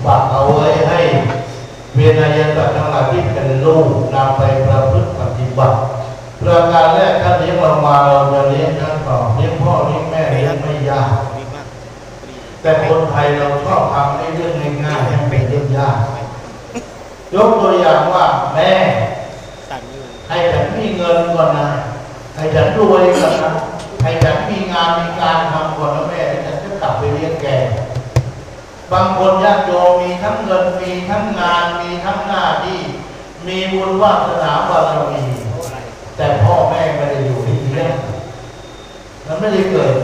ฝากเอาไว้ให้เวียนายสัตว์ทั้งหลายที่เป็นลูกนำไปประพฤติปฏิบัติประการแรกท่านเลี้ยงเรามาเราจะเลี้ยงท่านต่อเลี้ยงพ่อเลี้ยงแม่เลี้ยงไม่ยากแต่คนไทยเราชอบทำให้เรื่องง่ายๆให้เป็นเรื่องยากยกตัวอย่างว่าแม่ให้ฉันมีเงินก่อนนะให้ฉันรวยก่อนนะให้ฉันมีงานมีการทำก่อนนะแม่ฉันจะกลับไปเลี้ยงแกบางคนญาติโยมมีทั้งเงินมีทั้งงานมีทั้งหน้าที่มีบุญวาสนาบารมีแต่พ่อแม่ไม่ได้อยู่ที่เลี้ยงมันไม่ได้เกิด